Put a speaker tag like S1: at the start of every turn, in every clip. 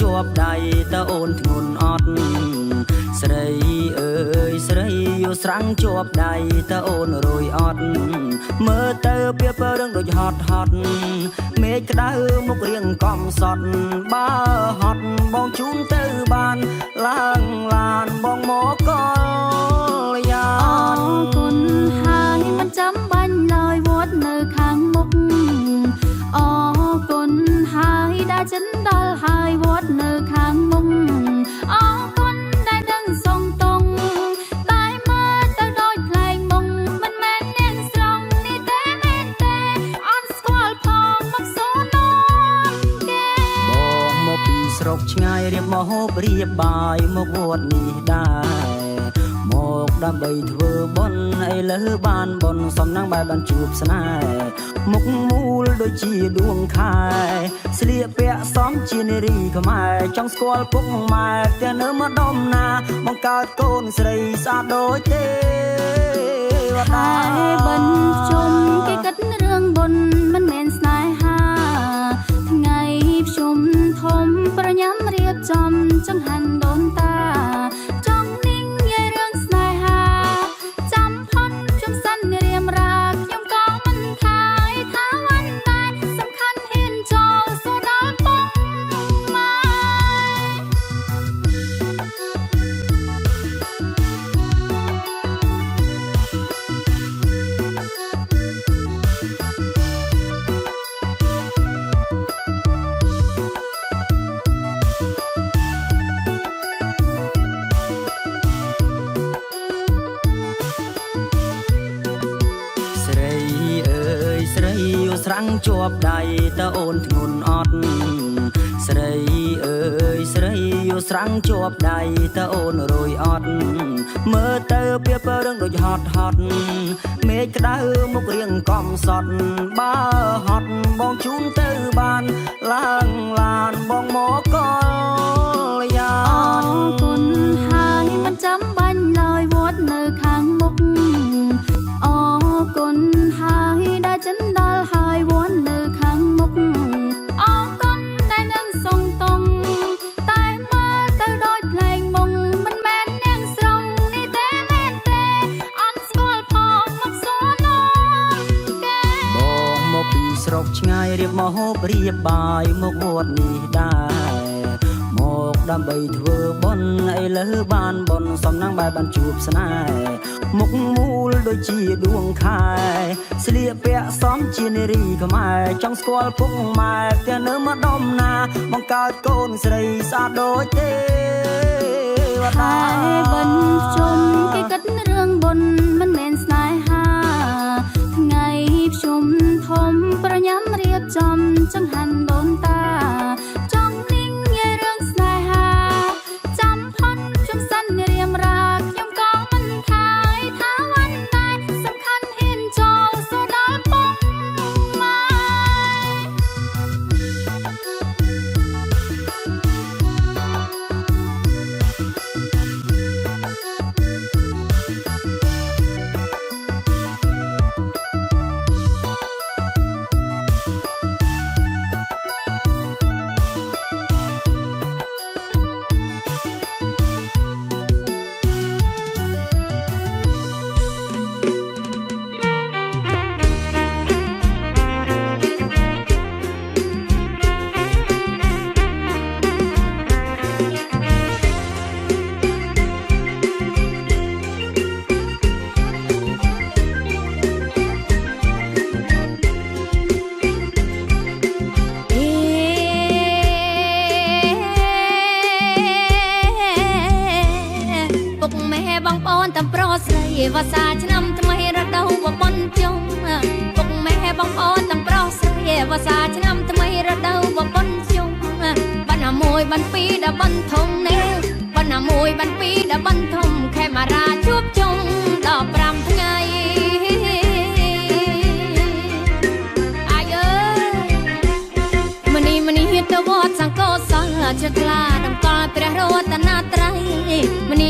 S1: ជាប់ដៃតើអូនធ្ងន់អត់ស្រីអើយស្រីយល់ស្រាំងជាប់ដៃតើអូនរួយអត់មើលទៅពីពរឿងដូចហត់ហត់មេឃក្តៅមុខរៀងកំសត់បើហត់បងជូនទៅបានឡើងឡានបងមកកលយ៉ាអរគុណហើយមិនចាំបាញ់ឡើយវត្តនៅខាងមុខអរគុណហើយđãចិនដល់ហើយវត្តនៅខាងមុខអរគុណដែលដឹងសងតងតែមកទៅដូចផ្លែងមុងមិនមែននាងស្រងនេះទេមែនទេអត់ស្គាល់ផងមកសួរនោមគេបងមកពីស្រុកឆ្ងាយរៀបមកហូបរៀបបាយមកវត្តនេះដែរមកដើម្បីធ្វើបុណ្យឥឡូវបានបុណ្យសំណាងបែបបានជួបស្នេហ៍មុខមូលដូចជាដួងខែស្លៀកពាក់សមជានារីខ្មែរចង់ស្គាល់ពុកម៉ែតែនៅម្ដុំណាបង្កើតកូនស្រីស្អាតដូចទេវតាបិណ្ឌជុំគេគិតរឿងបុណ្យមិនមែនស្នេហាថ្ងៃភ្ជុំធំប្រញាំរៀបចំចង្ហាន់ដូនតាចង់នាងយាយរឿងស្នេហាចាំផុនជុំសិនរៀមរាខ្ញុំក៏មិនថាយថាវ៉ាន់តែសំខាន់ហ៊ានចូលសួរដល់ពុកម៉ែស្រាំងជាប់ដៃតើអូនធ្ងន់អត់ស្រីអើយស្រីយល់ស្រាំងជាប់ដៃតើអូនរួយអត់មើលទៅពីពរឿងដូចហត់ហត់មេឃក្តៅមុខរៀងកំសត់បើហត់បងជូនទៅបានឡើងឡានបងមកកលយ៉ាអរគុណហើយមិនចាំបាញ់ឡើយវត្តនៅខាងមុខអរគុណហើយđãចិនដល់ហើយវត្តនៅខាងមុខអរគុណដែលនឹងសងតងតែមកទៅដូចផ្លែងមុងមិនមែននាងស្រងនេះទេមែនទេអត់ស្គាល់ផងមកសួរនោមគេបងមកពីស្រុកឆ្ងាយរៀបមកហូបរៀបបាយមកវត្តនេះដែរមកដើម្បីធ្វើបុណ្យឥឡូវបានបុណ្យសំណាងបែបបានជួបស្នេហ៍មុខមូលដូចជាដួងខែស្លៀកពាក់សមជានារីខ្មែរចង់ស្គាល់ពុកម៉ែតែនៅម្ដុំណាបង្កើតកូនស្រីស្អាតដូចទេវតាបិណ្ឌជុំគេគិតរឿងបុណ្យមិនមែនស្នេហាថ្ងៃភ្ជុំធំប្រញាំរៀបចំចង្ហាន់ដូនតាចង់នាងយាយរឿងស្នេហាចាំផុនជុំសិនរៀមរាខ្ញុំក៏មិនថាយថាវ៉ាន់តែសំខាន់ហ៊ានចូលសួរដល់ពុកម៉ែ វស្សាឆ្នាំថ្មីរដូវបបនជុំពុកម៉ែបងប្អូនទាំងប្រុសស្រីវស្សាឆ្នាំថ្មីរដូវបបនជុំបណ្ណាមួយបណ្ពីដល់បន្ធំនេះបណ្ណាមួយបណ្ពីដល់បន្ធំខេមរាជួបជុំដល់5ថ្ងៃអាយអើយមនីទៅវត្តសង្កោសលជាក្លាតម្កល់ព្រះរតនត្រ័យមនី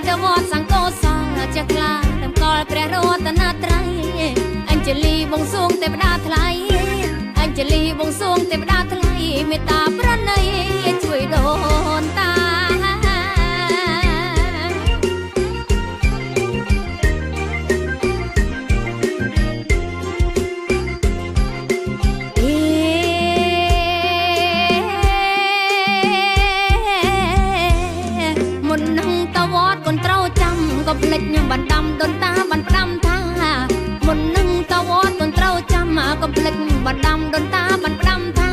S1: ទៅវត្តសង្កោសលជាក្លាតម្កល់ព្រះរតនត្រ័យអញ្ជលីបួងសួងទេវតាថ្លៃអញ្ជលីបួងសួងទេវតាថ្លៃមេត្តាប្រណីជួយដូរ
S2: ตะวอดคนเต้าจำก็เพลิดยังบันดำโดนตาบันปรำท่ามุนนึงตะวอดคนเต้าจำก็เพลิดบันดำโดนตาบันปรำท่า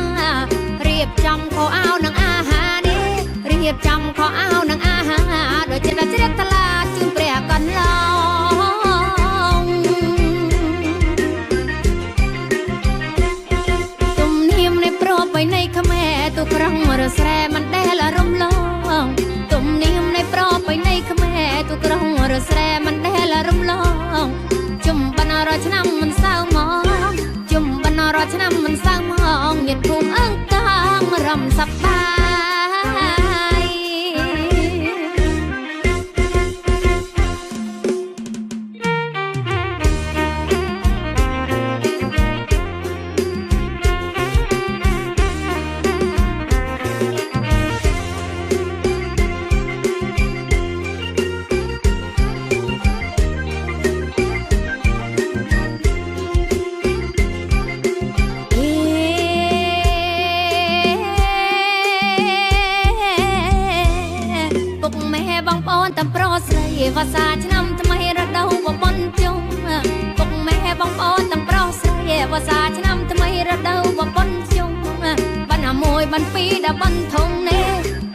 S2: เรียบจำขอเอานางอาหารนี่เรียบจำขอเอานางอาหารโดยเจตนาเจตลาจึงเปรียบกันลองตุ่มนิ่มในโปรไปในขแม่ตัวครั้งเรือแสมันได้ละร่มลองตุ่มนิ่มในโปรไปในขแม่ตัวครั้งเรือแสมันได้ละร่มลองจุ่มบรรณาชนำมันเศร้ามองจุ่มบรรณาชนำมันเศร้ามองหยุดภูมิเอิ้งกางรำสับปายตำโปรใส่ภาษาชนำทำไมระเดาว่าบนจงปกแม่บังปอนตำโปรใส่ภาษาชนำทำไมระเดาว่าบนจงบันหามวยบันปีดาบันทงเน่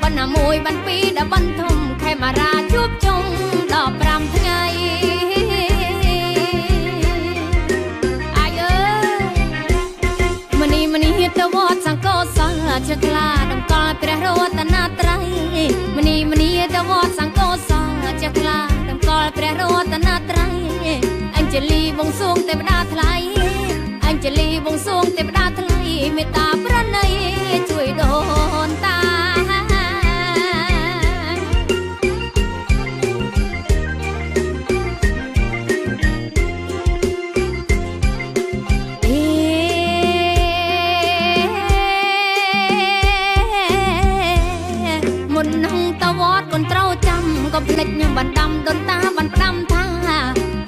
S2: บันหามวยบันปีดาบันทงแค่มาราชุบจงดอกปรำทั้งไงอายเอ้ยมันนี่ตะวอดสังโกสังเชกลาดำกอลเปรโรตนาไตรมันนี่ตะวอดสังโกสังเชกลาดำกอลเปรโรตนาไตรอัญเจลีวงสวงเต็มดาทลายอัญเจลีวงสวงเต็มดาทลายเมตตาพระในช่วยโดนตาก็เพลิดยังบันดำโดนตาบันปรำท่า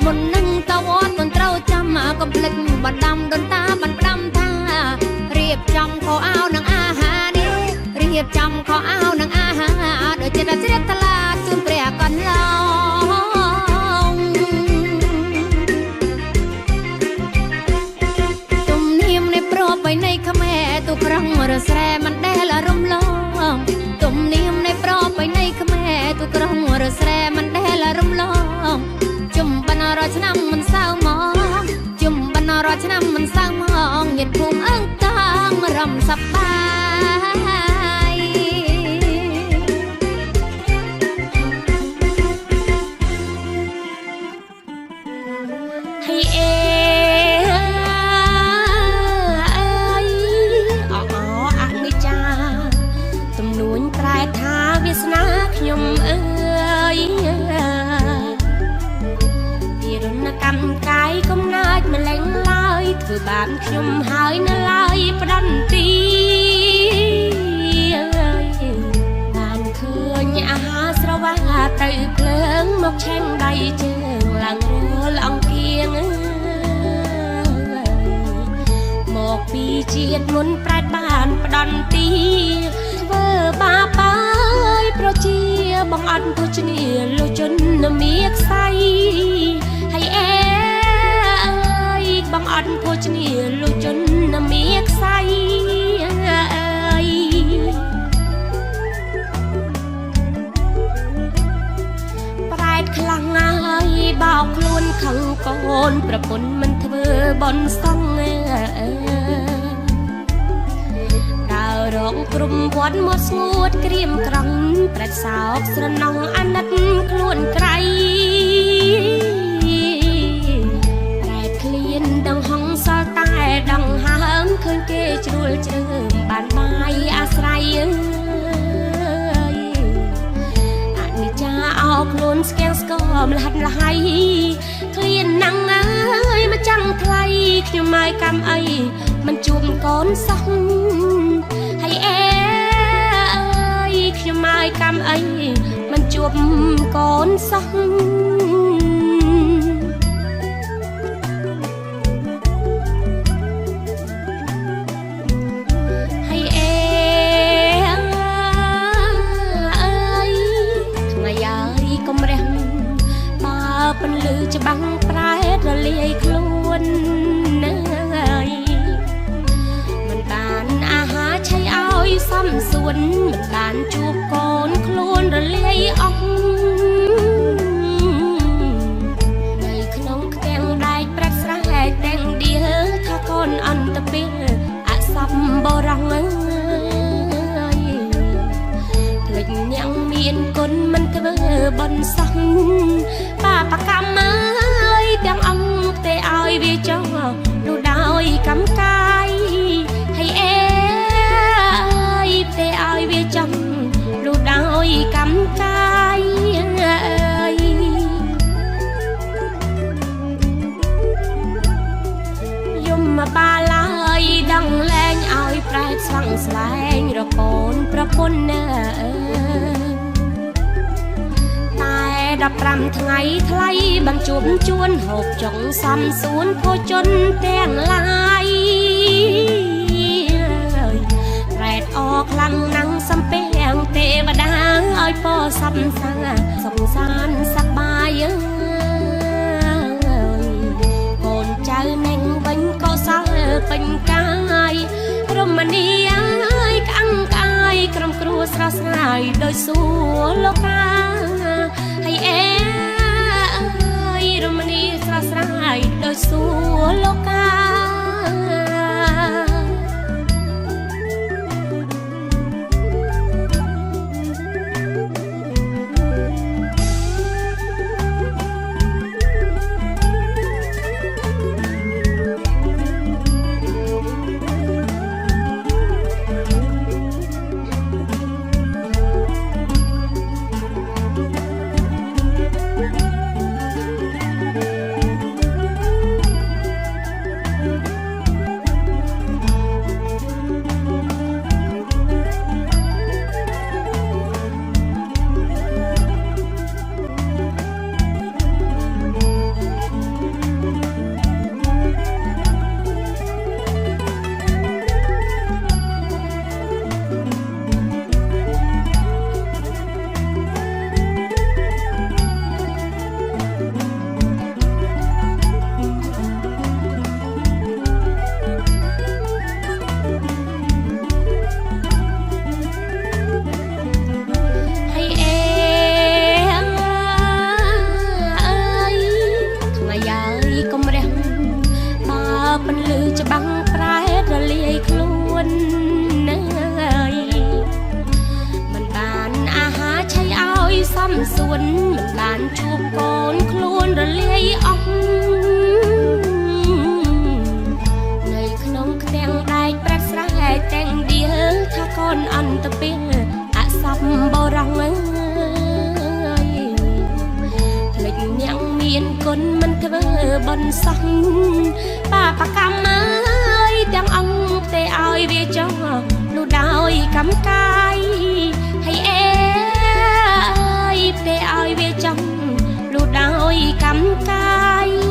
S2: มุนนึงตะวอดคนเต้าจำก็เพลิดบันดำโดนตาบันปรำท่าเรียบจำขอเอานางอาหารนี่เรียบจำขอเอานางอาหารโดยเจตนาเจตลาจึงเปรียบกันลองตุ่มนิ่มในโปรไปในขแม่ตัวครั้งเรือแสมันได้ละร่มลองตุ่มนิ่มในโปรไปในขแม่ตัวครั้งเรือแสมันได้ละร่มลองจุ่มบรรณาชนำมันเศร้ามองจุ่มบรรณาชนำมันเศร้ามองหยุดภูมิเอิ้งกางรำสับปายให้เอันนี้จ้าตำนวนปลายทางวิสนาขยมรณกรรมกายก็น่ามาแหลงลายถือบานขยมหายน่าลายประดันตีบานเคยอาหาสระว่าตือเพลิงมกแช่งใบเจืองหลังรัวหลังเกียงหมอกปีเจียดมุนปลายบานประดันตีเวอร์บาปายเพราะเจียบังอันผู้ชนีโลจนเมียกใสให้บังอันผู้ชนีโลจนเมียกใสปลายคลังบ่าวคล้วนขังก่อนประปนมันเธอบนซ่องร้องกลุ่มวันหมดสงวดเกรียมกรังประสาวสระนองอันนัดคล้วนไกลแปรเคลียนดังห้องซอลแต่ดังหามเคยเกจรุลเจิมบานไม้อาศัยอันนี้จะเอาคล้วนสแกนสกอมลัดไหลเคลียนนังมาจังไทยขยมไม้กำมันจุ่มก้อนซ่องให้ขยมไม้กำมันจุ่มก้อนซ่องให้ทำไมยาย កុំរះបើពន្លឺច្បាំងប្រែរលាយខ្លួននៅមិនបានអាហារឆៃឲ្យសំសួនមិនបានជួបកូនខ្លួនរលាយអស់នៅក្នុងផ្ទាំងដែកប្រាក់ស្រែកទាំងឌៀថាកូនអន្តពេលអសបរងភ្លេចញ៉ាំងមានគុណមិនធ្វើបន់សោះបាបកម្មអើយទាំងអង្គទេឲ្យវាចោះនោះដោយកម្មកាយហើយអើយទេឲ្យវាចោះនោះដោយកម្មកាយយំមកបាឡើយដឹងលែងឲ្យប្រែស្វាំងស្លែងរកូនប្រពន្ធនៅ15ថ្ងៃថ្លៃបានជួបជួនហូបចុងសំសួនភោជនទាំងឡាយប្រែតអខ្លាំងណាំងសំពេងទេវតាឲ្យពោសំសាសំសានសប្បាយកូនចៅនឹងវិញក៏សល់ពេញកាយរមនីអើយក្អាំងក្អាយក្រុមគ្រួស្រស់ស្រាយដោយសួរលោកាហើយអើយរមនីស្រស់ស្រាយដោយសួរលោកាសួនមិនបានជួបកូនខ្លួនរលាយអស់នៅក្នុងផ្ទាំងដែកប្រាក់ស្រែកទាំងឌៀថាកូនអន្តពេលអសបរងភ្លេចញ៉ាំងមានគុណមិនធ្វើបន់សោះបាបកម្មអើយទាំងអង្គទេឲ្យវាចោះនោះដោយកម្មកាយហើយអើទេឲ្យវាចំលុះដោយកម្មកាយ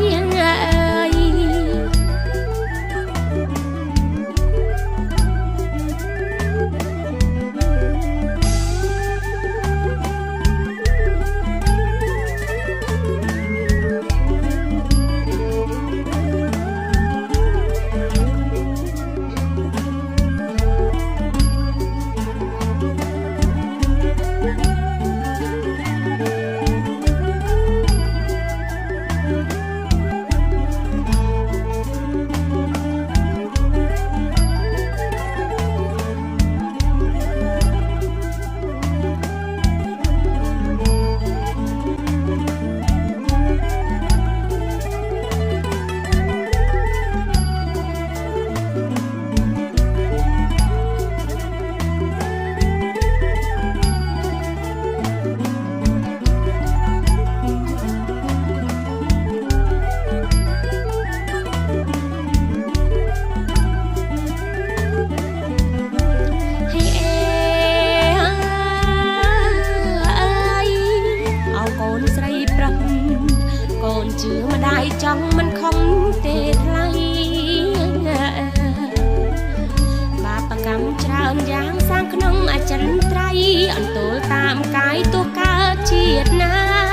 S2: អចិន្ត្រៃយ៍អន្ទោលតាមកាយទោះកើតជាតិណា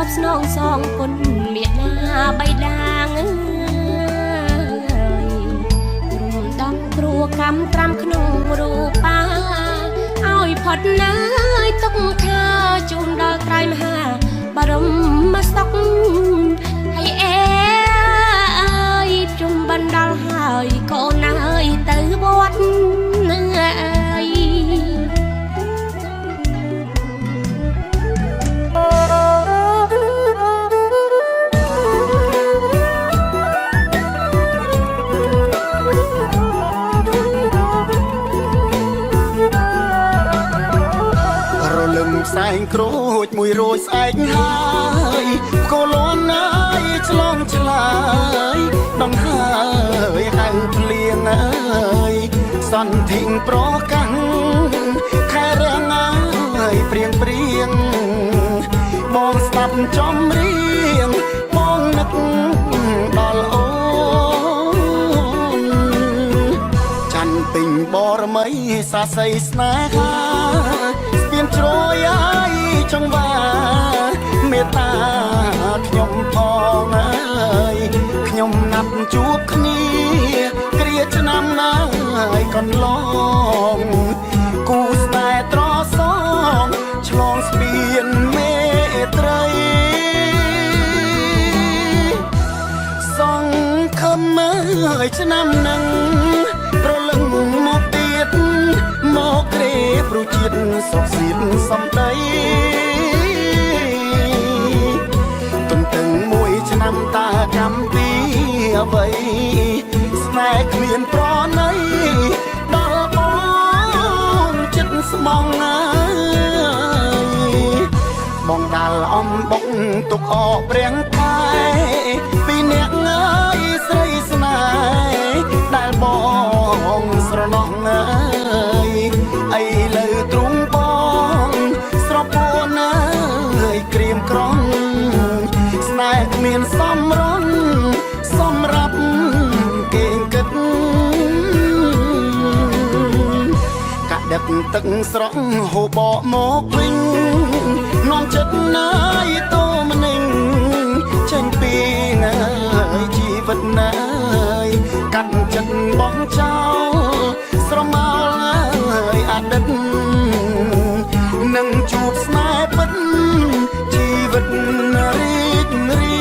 S3: បស្នងសងគុណមេត្តាបៃតាងរំដំគ្រួកម្មត្រាំក្នុងរូបាឲ្យផុតនៅទុកខាជូនដល់ត្រៃមហាបរមសុខហើយអើយជុំបណ្ដាលហើយកូនអើយទៅវត្តនឹងអើយ
S4: សែងក្រូចមួយរួចស្អែកហើយក៏លន់ណាយឆ្លងឆ្លើយដងហើយហៅភ្លៀងអើយសន្ធិងប្រកាំងខែរាំងអើយព្រៀងព្រៀងបងស្ដាប់ចំរៀងបងនឹកដល់អូនច័ន្ទពេញបរមីសាស័យស្នេហាជ្រោយអើយចង្វាមេត្តាខ្ញុំផងអើយខ្ញុំណាត់ជួបគ្នាគ្រាឆ្នាំណាយកន្លងគូស្នេហ៍ត្រសងឆ្លងស្ពានមេត្រីសងខំអើយឆ្នាំនឹងប្រលឹងមកទៀតមកក្រេព្រោះជាតិសុខសៀនសំដីទន្ទឹងមួយឆ្នាំតាកម្មពីអ្វីស្នេហ៍គ្មានប្រណីដល់បងចិត្តស្មងអើយបងដាល់អំបុកទុកអកព្រាំងតែពីអ្នកអើយស្រីស្នេហ៍ដែលបងស្រណោះអើយអីលើទ្រង់បងស្រពោនអើយក្រៀមក្រំស្នេហ៍គ្មានសំរន់សម្រាប់គេងគិតកាដឹកទឹកស្រក់ហូបបកមកវិញនាំចិត្តណាយតោម្នេញចេញពីណាយជីវិតណាយកាត់ចិត្តបងចោលស្រមោលអើយអតីតនឹងជួបស្នេហ៍ពិតជីវិតរីករាយ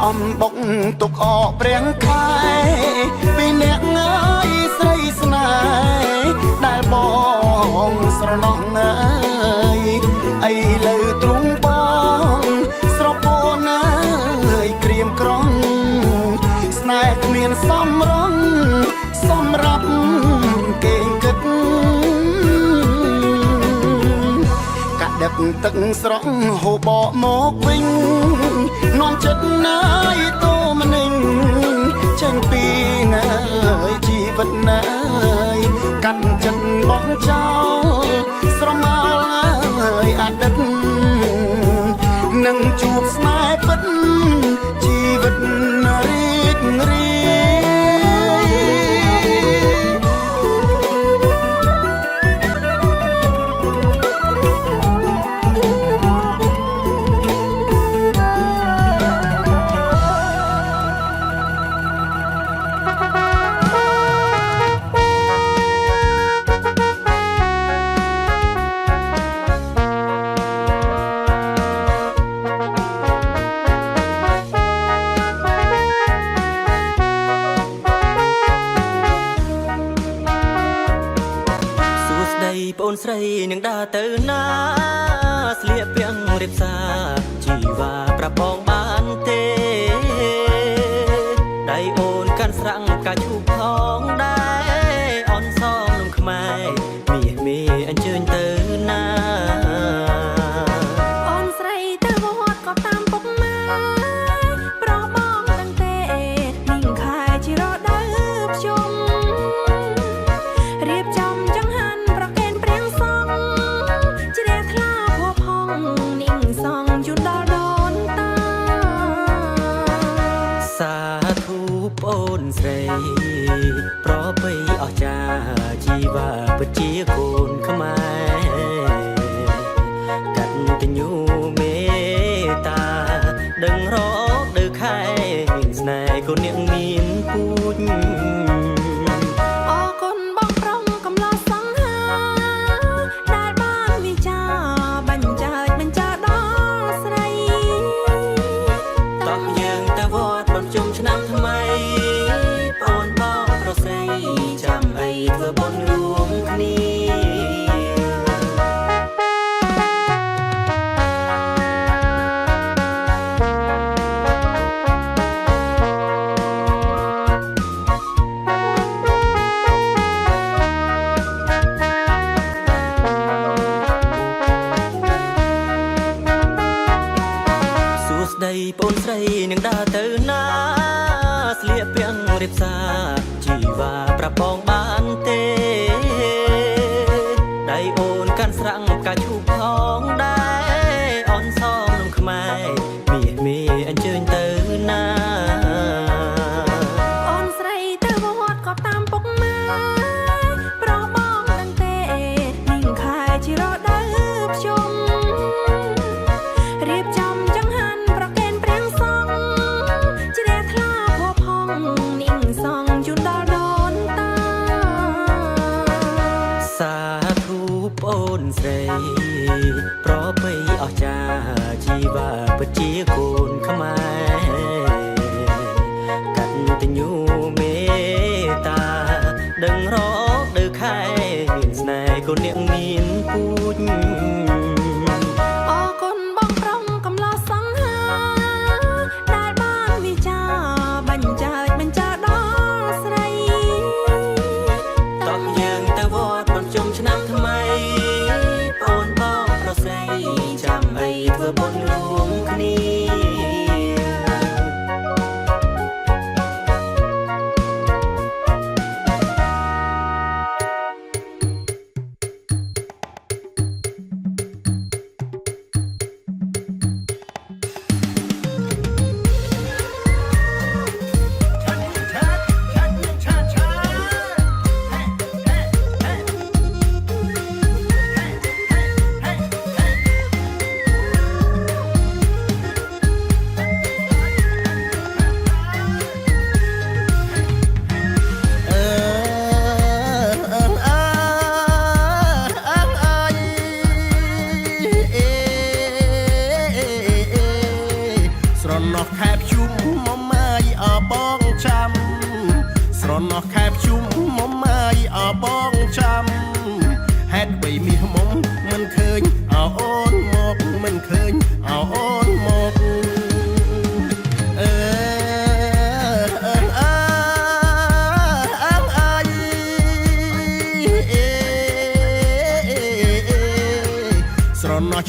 S4: អំបុកទុកអកព្រាំងខែពីអ្នកអើយស្រីស្នេហ៍ដែលបងស្រណោះអើយអីលើទ្រង់បងស្រពោនអើយក្រៀមក្រំស្នេហ៍គ្មានសំរន់សម្រាប់គេងគិតកាដឹកទឹកស្រក់ហូបបកមកវិញនាំចិត្តណាយតោម្នេញចេញពីណាយជីវិតណាយកាត់ចិត្តបងចោលស្រមោលអើយអតីតនឹងជួបស្នេហ៍ពិតជីវិតរីករាយ
S1: ប្អូនស្រីនឹងដើរទៅណាស្លៀកពាក់រៀបសារជីវ៉ាប្រាប់បងបានទេដៃអូនកាន់ស្រាំងកាឈូកផងដែរអនសងនឹងខ្មែរមីអញ្ជើញទៅណា
S3: អូនស្រីទៅវត្តក៏តាមពុកម៉ែ
S1: ពិតជាកូនខ្មែរកតញ្ញូមេត្តាដឹងរកដើខែមានស្នេហ៍កូននាងមានពូជ
S2: អរគុណបងប្រុងកំឡោះសង្ហាដែលបានវិចារបញ្ចើចបញ្ចើដល់ស្រី
S1: តោះយើងទៅវត្តបំជុំឆ្នាំថ្មីបងបងប្រុសស្រីចាំអីធ្វើបុណ្យរួមគ្នាបងស្រីនឹងដើរទៅណាស្លៀកពាក់រៀបសារជីវ៉ាប្រាប់បងបានទេដៃអូនកាន់ស្រាំងកាឈូកផងដែរអនសមនឹងខ្មែរមីអញ្ជើញទៅណា
S2: អូនស្រីទៅវត្តក៏តាមពុកម៉ែប្របងនឹងទេនិងខែជារដូវភ្ជុំរៀបចំចង្ហាន់ប្រកេនព្រាំងសងជ្រះថ្លាផផងនាងសងជូនដល់ដូនតា
S1: សាធុប្អូនស្រីប្របីអស្ចារ្យជីវ៉ាពិតជាកូនខ្មែរកតញ្ញូមេត្តាដឹងរកដើខែមានស្នេហ៍កូននាងមានពូជ
S2: អរគុណបងប្រុងកំឡោះសង្ហាដែលបានវិចារបញ្ចើចបញ្ចើដល់ស្រី
S1: តោះយើងទៅវត្តបំជុំឆ្នាំថ្មីបងបងប្រុសស្រីចាំអីធ្វើបុណ្យរួមគ្នា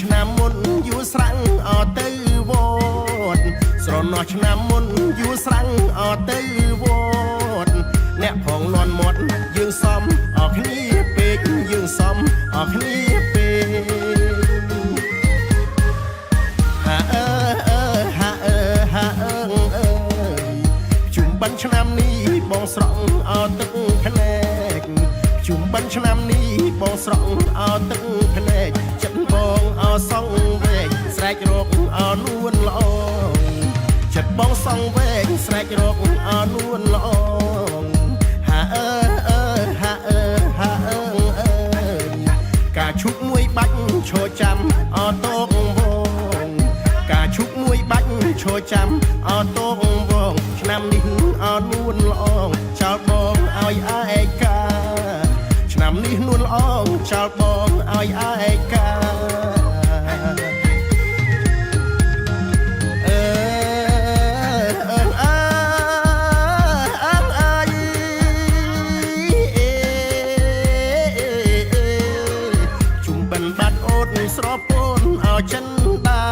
S4: ឆ្នាំមុនយូរស្រាំងអត់ទៅវត្តស្រណោះឆ្នាំមុនយូរស្រាំងអត់ទៅវត្តអ្នកផងលន់មាត់យើងសំអស់គ្នាពេកយើងសំអស់គ្នាពេកហាហាជុំបិណ្ឌឆ្នាំនេះបងស្រង់អត់ទឹកភ្នែកជុំបិណ្ឌឆ្នាំនេះបងស្រង់អត់ទឹកភ្នែកចិត្តបងអសងវែងស្រែករកអនួនល្អចិត្តបងសងវែងស្រែករកអនួនល្អហាការឈុកមួយបាច់ឈរចាំអតោកវងការឈុកមួយបាច់ឈរចាំអតោកវងឆ្នាំនេះអនួនល្អចោលបងឲ្យឯកាឆ្នាំនេះនួនល្អចោលបងឲ្យឯកាស្រពូនឲ្យចិនដា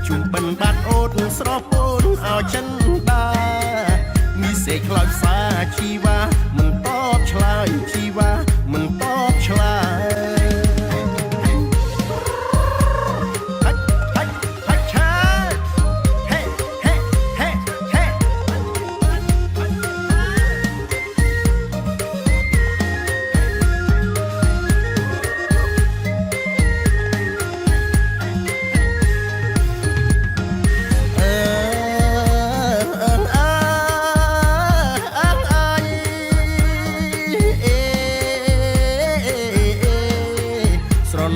S4: ជុំបិណ្ឌបាត់អូនស្រពូនឲ្យចិនដាមីសេខ្លោចផ្សាជីវ៉ាមិនតបឆ្លើយជីវ៉ាមិនតបឆ្លើយ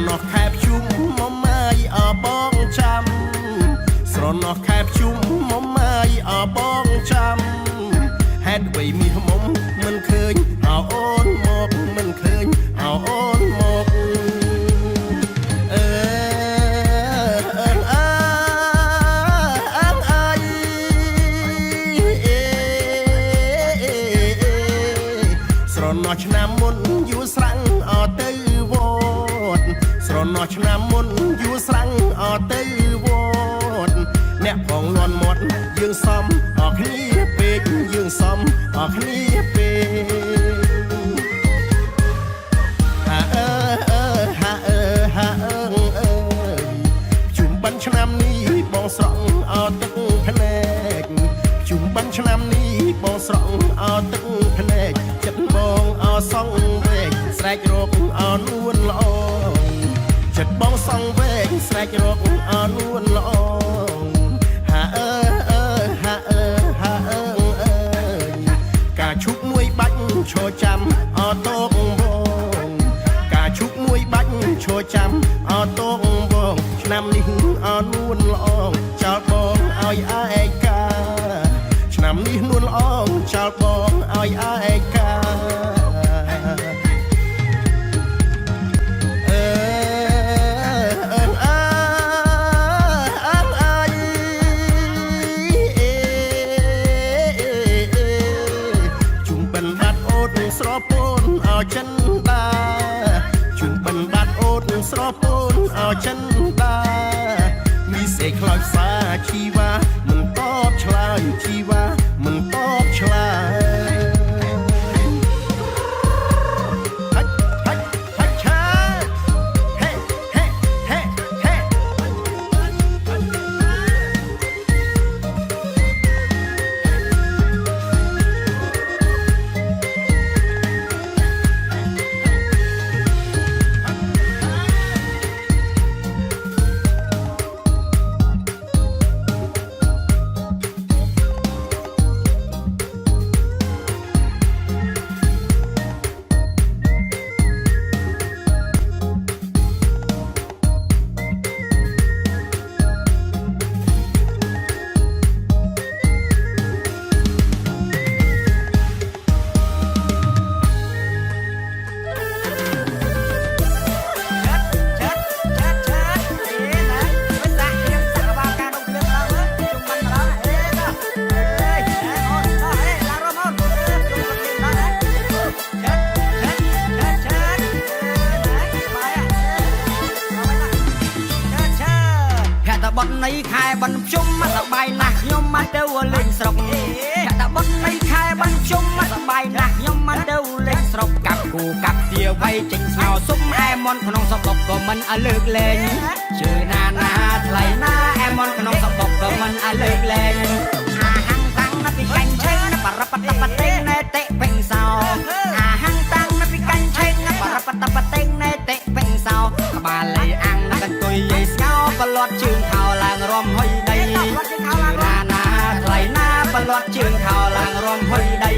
S5: ណោះខែភ្ជុំមកម៉ាយអបងចាំស្រណោះខែភ្ជុំមកម៉ាយអបងចាំហេតុអ្វីមាសមុំមិនឃើញអោអូនមកមិនឃើញអោអូនមកស្រណោះឆ្នាំមុនយូរស្រាំងអត់ទៅវត្តស្រណោះឆ្នាំមុនយូរស្រាំងអត់ទៅវត្តអ្នកផងលន់មាត់យើងសំអស់គ្នាពេកយើងសំអស់គ្នាពេកហាអើហាអើហាអើជុំបិណ្ឌឆ្នាំនេះបងស្រង់អត់ទឹកភ្នែកជុំបិណ្ឌឆ្នាំនេះបងស្រង់អត់ទឹកភ្នែកចិត្តបងអសងវែងស្រែករកអនួនល្អចិត្តបងសងវែងស្រែករកអនួនល្អហាអើហាអើហាអើការឈប់មួយបាច់ឈរចាំអត់តកបងការឈប់មួយបាច់ឈរចាំអត់តកបងឆ្នាំនេះអនួនល្អចោលបងឲ្យឯកាឆ្នាំនេះនួនល្អចោលបងឲ្យឯកាស្រពោនអោចិនដាជុំបិណ្ឌបាត់អូនស្រពោនអោចិនដាមីសេខ្លោចសាជីវ៉ាមិនតបឆ្លើយជីវ៉ាមិនតបឆ្លើយហាច់ហាច់ហាច់ឆាហេហេហេហេបត់នៃខែបិណ្ឌភ្ជុំសប្បាយណាស់ខ្ញុំមកទៅលេងស្រុកតែបត់នៃខែបិណ្ឌភ្ជុំសប្បាយណាស់ខ្ញុំមកទៅលេងស្រុកកាប់គូកាប់ទាវៃចេញស្ងោសុំអែមន់ក្នុងសបុកក៏មិនឲ្យលើកលែងជឿណាណាថ្លៃណាអែមន់ក្នុងសបុកក៏មិនឲ្យលើកលែងអាហាំងតាំងណាពីកាញ់ឆេងណាបរ៉ាបតបតេងណែតេពេញសោអាហាំងតាំងណាពីកាញ់ឆេងណាបរ៉ាបតបតេងណែតេពេញសោក្បាលលៃអាំងណាកន្ទុយយាយស្ងោបលាត់ជើងខោឡើងរំហុយដីណាណាថ្លៃណាបលាត់ជើងខោឡើងរំហុយដី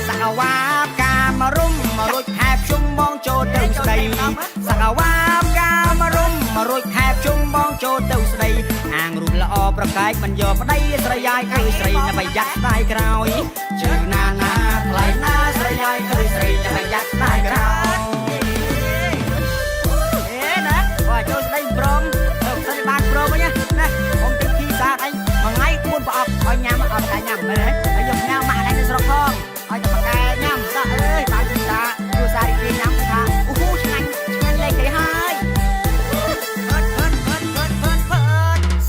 S5: សកវាកាមរុំរួចខែភ្ជុំបងចូលទៅស្ដីសកវាកាមរុំរួចខែភ្ជុំបងចូលទៅស្ដីអាងរូបល្អប្រកែកមិនយកប្តីស្រីយាយអើយស្រីណាបយ៉ាត់ស្ដាយក្រោយជើងណាណាថ្លៃណាស្រីយាយអើយស្រីណាបយ៉ាត់ស្ដាយក្រោយណាបើចូលស្ដីព្រមទៅស្ដីបានព្រមវិញណាខ្ញុំទឹកគីសាអញមួយថ្ងៃ4ប្រអប់ឲ្យញ៉ាំអត់តែញ៉ាំមែនហើយយកញ៉ាំម៉ាក់ឯងនៅស្រុកផងឲ្យតែប្រកែញ៉ាំសោះអើយបានគីសាយូសារីគេញ៉ាំថាអូហូឆ្ងាញ់លេខគេហើយ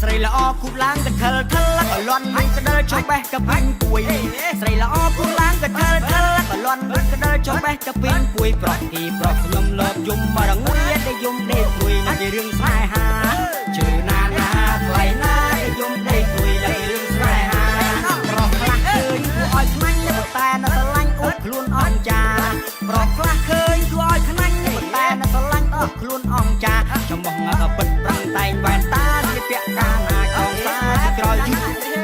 S5: ស្រីល្អគូឡើងកថលថលក៏លន់វិញក្តើចុះបេះកពីងពួយស្រីល្អគូឡើងកថលថលក៏លន់វិញក្តើចុះបេះកពីងពួយប្រុសគីប្រុសខ្ញុំលើបយំមករងួយតែយំដេកព្រួយនៅពីរឿងស្នេហាជឿណាណាថ្លៃណាតែយំដេកព្រួយនៅពីរឿងស្នេហាប្រុសខ្លះឃើញគួរឲ្យខ្មាញ់តែនៅស្រឡាញ់អត់ខ្លួនអង្ចាប្រុសខ្លះឃើញគួរឲ្យខ្មាញ់តែនៅស្រឡាញ់អត់ខ្លួនអង្ចាចំបោះក៏ពិតប្រឹងតែងវ៉ែនតាជាពាក់កាណាចងសាពីក្រោយ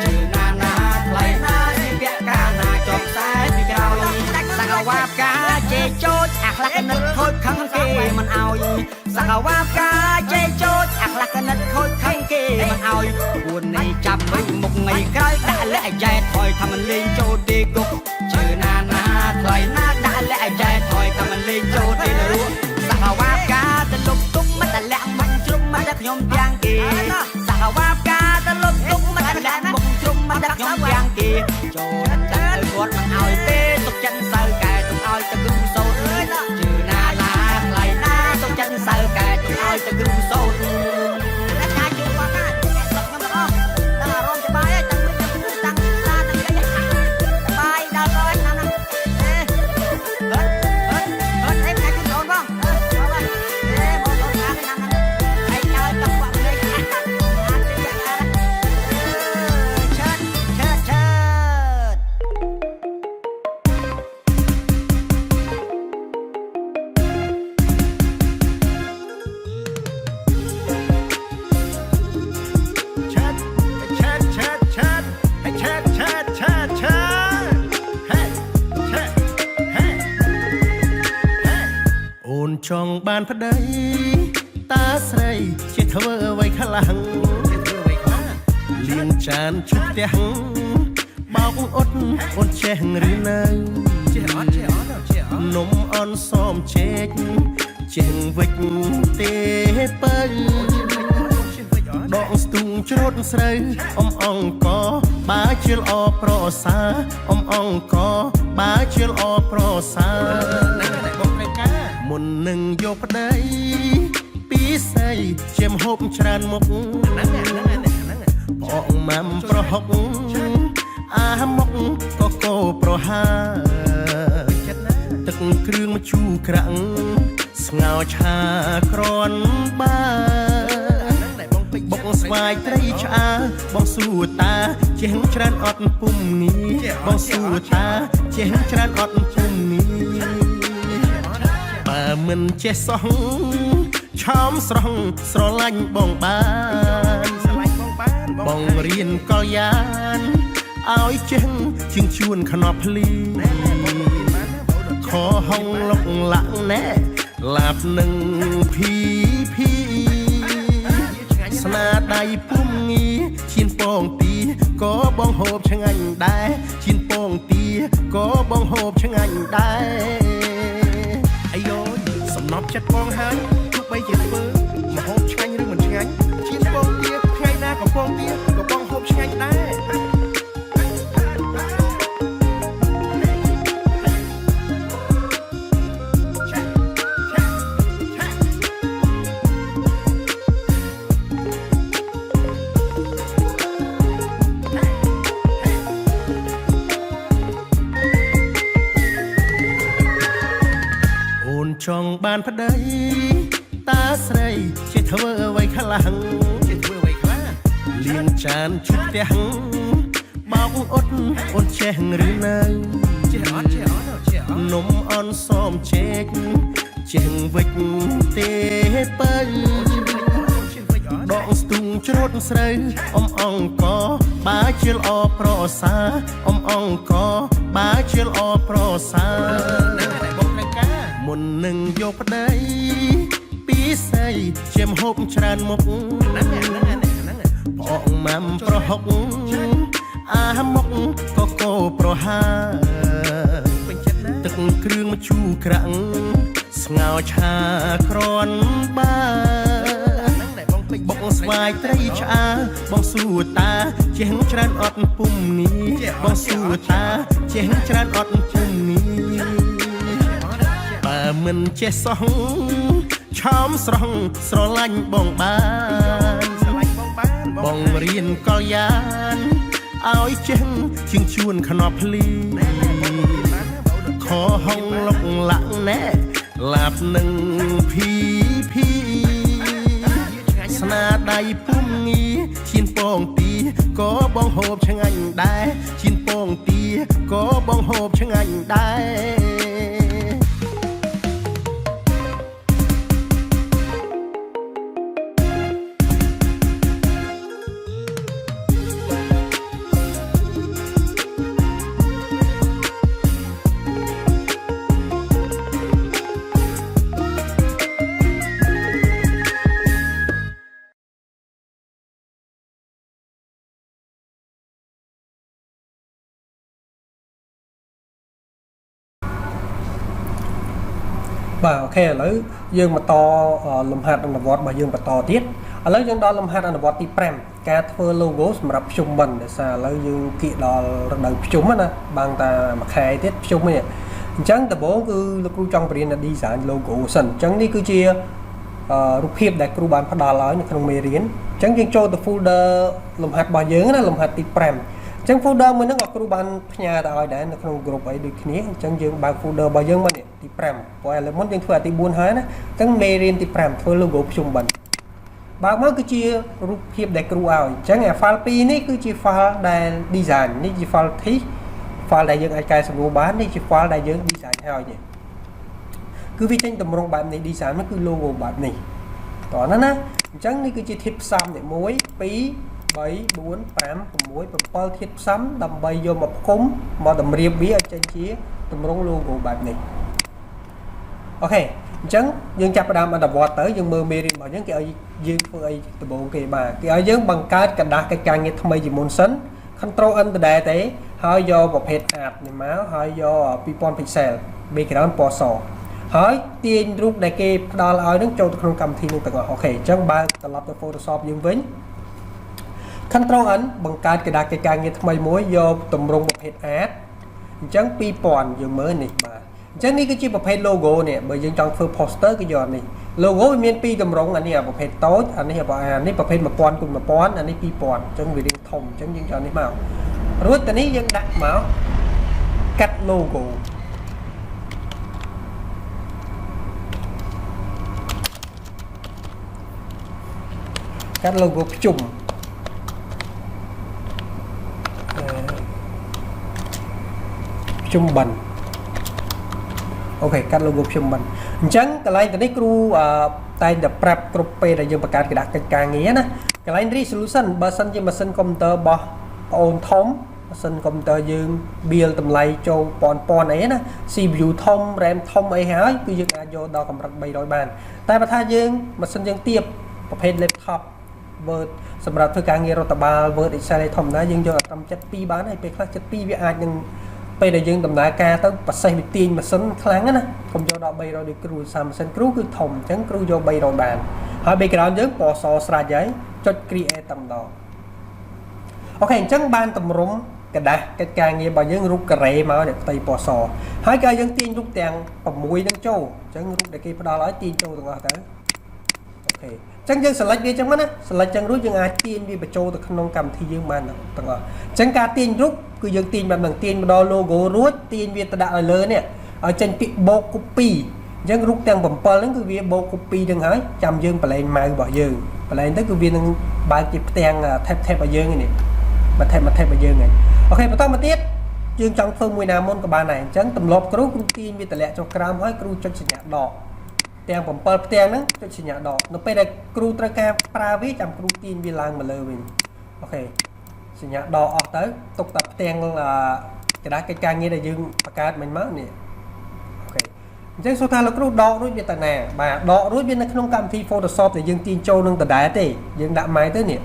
S5: ជឿណាណាថ្លៃណាជាពាក់កាណាចងសាពីក្រោយសកវាបកាជេចោចអាខ្លះនឹកខូចខឹងគេមិនឲ្យស สักว่าบกาใจโจดอักลักนัดคอยขังเกมันเอาวนในจับไว้มุกไงใกล้ด่าและใจถอยทำมันเล่นโจดดีกุกเจอหน้าถอยหน้าด่าและใจถอยทำมันเล่นโจดดีรู้สักว่าบกาตลบตุ้มมันแต่แหลมมันจุ่มมันจะขยมยางเกสักว่าบกาตลบตุ้มมันแต่แหลมมันจุ่มมันจะขยมยางเกโจดจันกดมันเอาเต้ตกจันเสาแก่ต้องเอาจะกึ่งโซดเจอหน้าไหลหน้าตกจันเสาแก่ต้องเอาจะกึ่งโซดและชายจุ่มว่าง่ายตกน้ำร้อนตลาดร้อนจะไปตั้งไม่จะพูดตั้งตาตั้งใจไปดาวร้อยนั่นน่ะเฮ้ยไอ้แม่จุ่มโดนบ้างเอาไปมองโดนขาไปนั่นไอ้เจ้าจังหวะเลยอาจจะอย่างไรเชิด
S6: ចង់បានប្តីតាស្រីជាធ្វើអ្វីខ្លាំងលៀងចានជុំផ្ទះបោកអត់អូនចេះឬនៅចេះអត់នំអនសមជែកចេះវិចទេបើ ដងស្ទូងច្រូតស្រូវអ៊ំអង្គបើជាល្អប្រសាអ៊ំអង្គបើជាល្អប្រសាមុននឹងយកប្តីពីស្អីជាមហូបច្រើនមុខបងម៉ាំប្រហុកអាមុខក៏កោប្រហាទឹកគ្រឿងម្ជូរក្រាំងស្ងោរឆាក្រនបាបងស្វាយត្រីឆ្អើបងសួរតាចេះច្រើនអត់ពុំងារបងសួរតាចេះច្រើនអត់ពុំងារបើមិនចេះសោះឆោមស្រស់ស្រឡាញ់បងបានបងរៀនកលយានឲ្យចេះជាងជួនខ្នប់ភ្លីខហងលុកលាក់ណែឡាបនឹងភីស្នាដៃពុំងារឈៀនពងទីក៏បងហូបឆ្ងាញ់ដែរឈៀនពងទីក៏បងហូបឆ្ងាញ់ដែរអាយសំណប់ចិត្តបងហើយទោះបីជាធ្វើមហូបឆ្ងាញ់ឬមិនឆ្ងាញ់ឈៀនពងទីថ្ងៃណាក៏ពងទីក៏បងហូបឆ្ងាញ់ដែរចង់បានប្តីតាស្រីជាធ្វើអ្វីខ្លាំងលៀងចានជុំផ្ទះបោកអត់អូនចេះឬនៅចេះអត់នំអនសមជែកចេះវិចទេបើដងស្ទូងច្រូតស្រូវអ៊ំអង្គបើជាល្អប្រសាអ៊ំអង្គបើជាល្អប្រសាមុននឹងយកប្តីពីស្អីជាមហូបច្រើនមុខបងម៉ាំប្រហុកអាមុខក៏កោប្រហាទឹកគ្រឿងម្ជូរក្រាំងស្ងោរឆាក្រនបាបងស្វាយត្រីឆ្អើបងសួរតាចេះច្រើនអត់ពុំងារបងសួរតាចេះច្រើនអត់ពុំងារបើមិនចេះសោះឆោមស្រស់ស្រឡាញ់បងបានបងរៀនកលយានឲ្យចេះជាងជួនខ្នប់ភ្លីខហងលុកលាក់ណែឡាបនឹងភីស្នាដៃពុំងារឈៀនពងទីក៏បងហូបឆ្ងាញ់ដែរឈៀនពងទីក៏បងហូបឆ្ងាញ់ដែរ
S7: បាទអូខេឥឡូវយើងបន្តលំហាត់អនុវត្តរបស់យើងបន្តទៀតឥឡូវយើងដល់លំហាត់អនុវត្តទី5ការធ្វើ logo សម្រាប់ភ្ជុំបិណ្ឌដោយសារឥឡូវយើងគៀកដល់រដូវភ្ជុំណាបាំងតែមួយខែទៀតភ្ជុំនេះអញ្ចឹងដំបូងគឺលោកគ្រូចង់បរៀន design logo សិនអញ្ចឹងនេះគឺជារូបភាពដែលគ្រូបានផ្ដល់ឲ្យនៅក្នុងមេរៀនអញ្ចឹងយើងចូលទៅ folder លំហាត់របស់យើងណាលំហាត់ទី5អញ្ចឹង folder មួយហ្នឹងក៏គ្រូបានផ្ញើទៅឲ្យដែរនៅក្នុង group អីដូចគ្នាអញ្ចឹងយើងបើក folder របស់យើងមកនេះទី5ព្រោះឥឡូវមុនយើងធ្វើអាទី4ហើយណាអញ្ចឹងមេរៀនទី5ធ្វើ logo ភ្ជុំបិណ្ឌបើកមកគឺជារូបភាពដែលគ្រូឲ្យអញ្ចឹងអា file 2នេះគឺជា file ដែល design នេះជា file text file ដែលយើងអាចកែសម្រួលបាននេះជា file ដែលយើង design ហើយនេះគឺវាចេញតម្រង់បែបនេះ design នោះគឺ logo បែបនេះតោះណាអញ្ចឹងនេះគឺជាធាតុផ្សំនេះ1 2 3 4 5 6 7ធាតុផ្សំដើម្បីយកមកផ្គុំមកតម្រៀបវាឲ្យចេញជាតម្រង់ logo បែបនេះអូខេអញ្ចឹងយើងចាប់ផ្ដើមអនុវត្តទៅយើងមើលមេរៀនរបស់យើងគេឲ្យយើងធ្វើអីដំបូងគេបាទគេឲ្យយើងបង្កើតกระดาษកិច្ចការងារថ្មីជាមុនសិន Control N ដដែលទេហើយយកប្រភេទ art នេះមកហើយយក2000 pixel background ពណ៌សហើយទាញរូបដែលគេផ្ដល់ឲ្យនឹងចូលទៅក្នុងកម្មវិធីនឹងទាំងអស់អូខេអញ្ចឹងបើកត្រឡប់ទៅ Photoshop យើងវិញ Control N បង្កើតกระดาษកិច្ចការងារថ្មីមួយយកតម្រង់ប្រភេទ art អញ្ចឹង2000យើងមើលនេះបាទអញ្ចឹងនេះគឺជាប្រភេទ logo នេះបើយើងចង់ធ្វើ poster គឺយកនេះ logo វាមាន2តម្រង់អានេះប្រភេទតូចអានេះប្រភេទ1000 x 1000អានេះ2000អញ្ចឹងវារាងធំអញ្ចឹងយើងយកនេះមករួចតនេះយើងដាក់មកកាត់ logo កាត់ logo ភ្ជុំបិណ្ឌអូខេកាត់ logo ភ្ជុំបិណ្ឌអញ្ចឹងកន្លែងទៅនេះគ្រូតែងតែប្រាប់គ្រប់ពេលដែលយើងបង្កើតกระดาษកិច្ចការងារណាកន្លែង resolution បើសិនជាម៉ាស៊ីនកុំព្យូទ័ររបស់ប្អូនធំម៉ាស៊ីនកុំព្យូទ័រយើង build តម្លៃចូល1000អីណា CPU ធំ RAM ធំអីហើយគឺយើងអាចយកដល់កម្រិត300បានតែបើថាយើងម៉ាស៊ីនយើងទាបប្រភេទ laptop Word សម្រាប់ធ្វើការងាររដ្ឋបាល Word Excel ធម្មតាយើងយកត្រឹម72បានហើយពេលខ្លះ72វាអាចនឹងពេលដែលយើងដំណើរការទៅប្រសេសវាទាញម៉ាស៊ីនខ្លាំងណាកុំយកដល់300ដូចគ្រូសាម៉ាស៊ីនគ្រូគឺធំអញ្ចឹងគ្រូយក300បានហើយ background យើងពណ៌សស្រេចហើយចុច create តែម្ដងអូខេអញ្ចឹងបានតម្រុំกระดาษកិច្ចការងាររបស់យើងរូបការ៉េមកនេះផ្ទៃពណ៌សហើយក៏យើងទាញរូបទាំង6នឹងចូលអញ្ចឹងរូបដែលគេផ្ដល់ឲ្យទាញចូលទាំងអស់ទៅអូខេអញ្ចឹងយើង select វាអញ្ចឹងមកណា select អញ្ចឹងរួចយើងអាចទាញវាបញ្ចូលទៅក្នុងកម្មវិធីយើងបានទាំងអស់អញ្ចឹងការទាញរូបគឺយើងទាញបែបហ្នឹងទាញមកដល់ logo រួចទាញវាទៅដាក់ឲ្យលើនេះឲ្យចេញពាក្យបូក copy អញ្ចឹងរូបទាំង7ហ្នឹងគឺវាបូក copy ហ្នឹងហើយចាំយើងបលែងម៉ៅរបស់យើងបលែងទៅគឺវានឹងបើកជាផ្ទាំង tab ឲ្យយើងនេះមក tab ឲ្យយើងហ្នឹងអូខេបន្តមកទៀតយើងចង់ធ្វើមួយណាមុនក៏បានដែរអញ្ចឹងទម្លាប់គ្រូទាញវាតម្លាក់ចុះក្រោមហើយគ្រូចុចសញ្ញាដកទាំង7ផ្ទាំងហ្នឹងចុចសញ្ញាដកនៅពេលដែលគ្រូត្រូវការប្រើវាចាំគ្រូទាញវាឡើងមកលើវិញអូខេសញ្ញាដកអស់ទៅទុកតែផ្ទាំងกระดาษកិច្ចការងារដែលយើងបង្កើតមិញមកនេះអូខេអញ្ចឹងសូមថាលោកគ្រូដករួចវាទៅណាបាទដករួចវានៅក្នុងកម្មវិធី Photoshop ដែលយើងទាញចូលនឹងដដែលទេយើងដាក់ម៉ៅទៅនេះ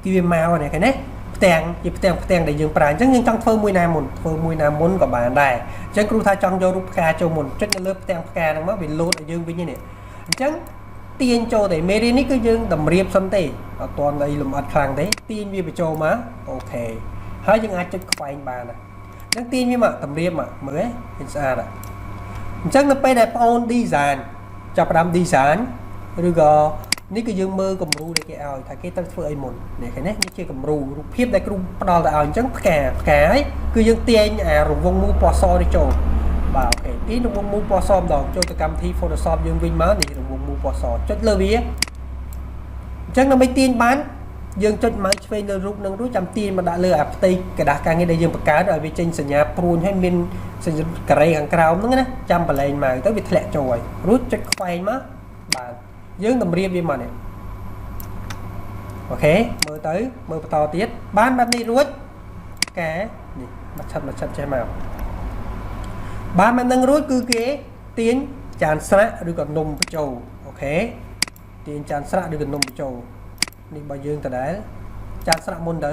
S7: គឺវាមកនេះឃើញទេផ្ទាំងជាផ្ទាំងដែលយើងប្រើអញ្ចឹងយើងចង់ធ្វើមួយណាមុនក៏បានដែរអញ្ចឹងគ្រូថាចង់យករូបផ្កាចូលមុនចុចនៅលើផ្ទាំងផ្កាហ្នឹងមកវាលោតឲ្យយើងវិញនេះអញ្ចឹងទាញចូលទេមេរៀននេះគឺយើងតម្រៀបសិនទេអត់ទាន់អីលម្អិតខ្លាំងទេទាញវាបញ្ចូលមកអូខេហើយយើងអាចចុចខ្វែងបានណាអញ្ចឹងទាញវាមកតម្រៀបមកមើលឃើញស្អាតអញ្ចឹងនៅពេលដែលបងអូន design ចាប់ផ្ដើម design ឬក៏នេះគឺយើងមើលគំរូដែលគេឲ្យថាគេត្រូវធ្វើអីមុននេះឃើញទេនេះជាគំរូរូបភាពដែលគ្រូផ្ដល់ទៅឲ្យអញ្ចឹងផ្កាហើយគឺយើងទាញអារង្វង់មូលពណ៌សនេះចូលបាទអូខេទាញរង្វង់មូលពណ៌សម្ដងចូលទៅកម្មវិធី Photoshop យើងវិញមកនេះរង្វង់មូលពណ៌សចុចលើវាអញ្ចឹងដើម្បីទាញបានយើងចុចម៉ៅឆ្វេងលើរូបនឹងរួចចាំទាញមកដាក់លើអាផ្ទៃกระดาษការងារដែលយើងបង្កើតឲ្យវាចេញសញ្ញាព្រួញឲ្យមានសញ្ញាការ៉េខាងក្រោមហ្នឹងណាចាំបលែងម៉ៅទៅវាធ្លាក់ចូលហើយរួចចុចខ្វែងមកបាទយើងតម្រៀបវាមកនេះអូខេមើលទៅមើលបន្តទៀតបានបែបនេះរួចការនេះមកឆិតចេះមកបានបែបហ្នឹងរួចគឺគេទាញចានស្រាក់ឬក៏នំបញ្ចូលអូខេទាញចានស្រាក់ឬក៏នំបញ្ចូលនេះបើយើងដដែលចានស្រាក់មុនទៅ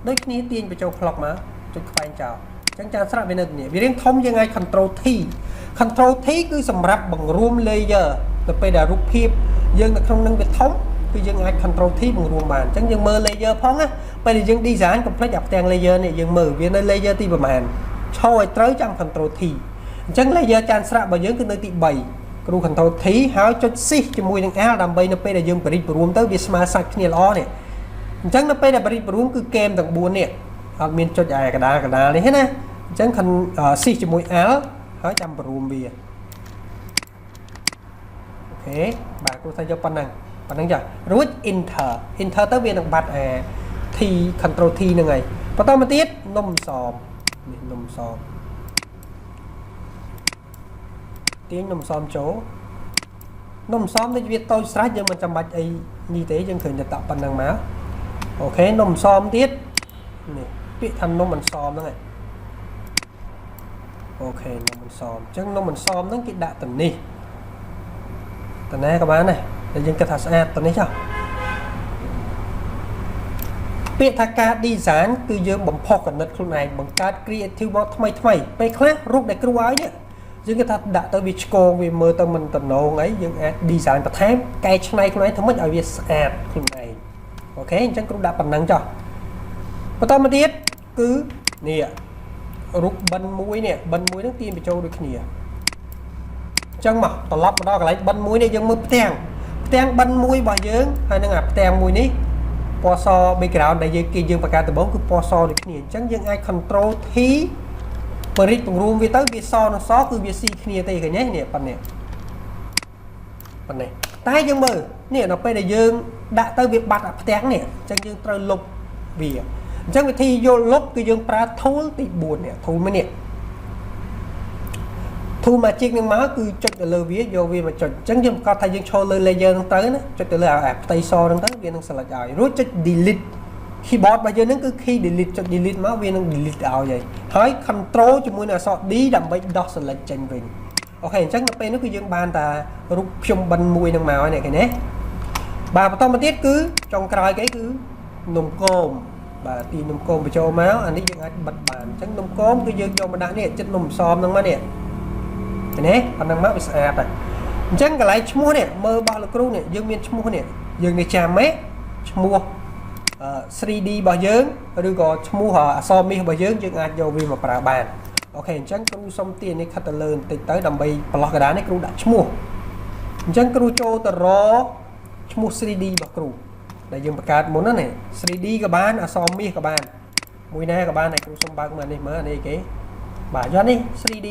S7: ដូចគ្នាទាញបញ្ចូលផ្លុកមកចុចខ្វែងចោល ចឹងចានស្រាប់វានៅនេះវារៀងធំយើងអាច control T control T គឺសម្រាប់បង្រួម layer ទៅពេលដែលរូបភាពយើងនៅក្នុងនឹងវាធំគឺយើងអាច control T បង្រួមបានអញ្ចឹងយើងមើល layer ផងណាពេលដែលយើង design complete អាផ្ទាំង layer នេះយើងមើលវានៅ layer ទីប្រហែលឈរឲ្យត្រូវចាំ control T អញ្ចឹង layer ចានស្រាប់របស់យើងគឺនៅទី3គ្រូ control T ហើយចុច shift ជាមួយនឹង L ដើម្បីនៅពេលដែលយើងបរិបរួមទៅវាស្មើសាច់គ្នាល្អនេះអញ្ចឹងនៅពេលដែលបរិបរួមគឺហ្គេមទាំង4នេះអត់មានចុចឯកដាលនេះទេណាអញ្ចឹង shift ជាមួយ L ហើយចាំបរួមវាអូខេបាទគ្រូថាយកប៉ុណ្ណឹងចារួច enter ទៅវានឹងបាត់T control T ហ្នឹងហើយបន្តមកទៀតនំសមនេះនំសមទាញនំសមចូលនំសមនេះវាតូចស្រេចយើងមិនចាំបាច់អីនេះទេយើងគ្រាន់តែដាក់ប៉ុណ្ណឹងមកអូខេនំសមទៀតនេះពាក្យថានំអន្សមហ្នឹងហើយអូខេនំអន្សមអញ្ចឹងនំអន្សមហ្នឹងគេដាក់ទៅនេះតណាក៏បានដែរតែយើងគិតថាស្អាតទៅនេះចុះពាក្យថាការ design គឺយើងបំផុសគណិតខ្លួនឯងបង្កើត creative មកថ្មីពេលខ្លះរូបដែលគ្រូឲ្យនេះយើងគិតថាដាក់ទៅវាឆ្កងវាមើលទៅមិនតំណងអីយើងអាច design បន្ថែមកែច្នៃខ្លួនឯងធ្វើម៉េចឲ្យវាស្អាតខ្លួនឯងអូខេអញ្ចឹងគ្រូដាក់ប៉ុណ្ណឹងចុះបន្តមកទៀតគឺនេះរូបបិណ្ឌមួយនេះបិណ្ឌមួយហ្នឹងទាញបញ្ចូលដូចគ្នាអញ្ចឹងមកត្រឡប់មកដល់កន្លែងបិណ្ឌមួយនេះយើងមើលផ្ទាំងបិណ្ឌមួយរបស់យើងហើយនឹងអាផ្ទាំងមួយនេះពណ៌ស background ដែលយើងបង្កើតដំបូងគឺពណ៌សដូចគ្នាអញ្ចឹងយើងអាច control T បរិទ្ធបង្រួមវាទៅវាសនិងសគឺវាស៊ីគ្នាទេឃើញទេនេះប៉ុណ្ណេះតែយើងមើលនេះដល់ពេលដែលយើងដាក់ទៅវាបាត់អាផ្ទាំងនេះអញ្ចឹងយើងត្រូវលុបវាអញ្ចឹងវិធីយកលុបគឺយើងប្រើ tool ទី4នេះ tool មួយនេះ tool magic នឹងមកគឺចុចទៅលើវាយកវាមកចុចអញ្ចឹងយើងប្រកាសថាយើងឈរលើ layer ហ្នឹងទៅណាចុចទៅលើអាផ្ទៃសហ្នឹងទៅវានឹង select ឲ្យរួចចុច delete keyboard របស់យើងហ្នឹងគឺ key delete ចុច delete មកវានឹង delete ឲ្យហើយ control ជាមួយនឹងអក្សរ D ដើម្បីដោះ select ចេញវិញអូខេអញ្ចឹងដល់ពេលនេះគឺយើងបានតារូបខ្ញុំបិណ្ឌមួយហ្នឹងមកហើយនេះឃើញទេបាទបន្តមកទៀតគឺចុងក្រោយគេគឺនំគមបាទទីនំគមបញ្ចូលមកអានេះយើងអាចបិទបានអញ្ចឹងនំគមគឺយើងយកមកដាក់នេះចិត្តនំសមហ្នឹងមកនេះឃើញទេប៉ុណ្ណឹងមកវាស្អាតហើយអញ្ចឹងកន្លែងឈ្មោះនេះមើលរបស់លោកគ្រូនេះយើងមានឈ្មោះនេះយើងនេះចាំទេឈ្មោះ3D របស់យើងឬក៏ឈ្មោះអក្សរមាសរបស់យើងអាចយកវាមកប្រើបានអូខេអញ្ចឹងគ្រូសុំទាននេះខិតទៅលើបន្តិចទៅដើម្បីប្រឡោះកណ្ដាលនេះគ្រូដាក់ឈ្មោះអញ្ចឹងគ្រូចូលទៅរកឈ្មោះ 3D របស់គ្រូដែលយើងបង្កើតមុនណា 3D ក៏បានអក្សរមាសក៏បានមួយណាក៏បានហើយគ្រូសុំបើកមើលនេះមើលនេះគេបាទយកនេះ 3D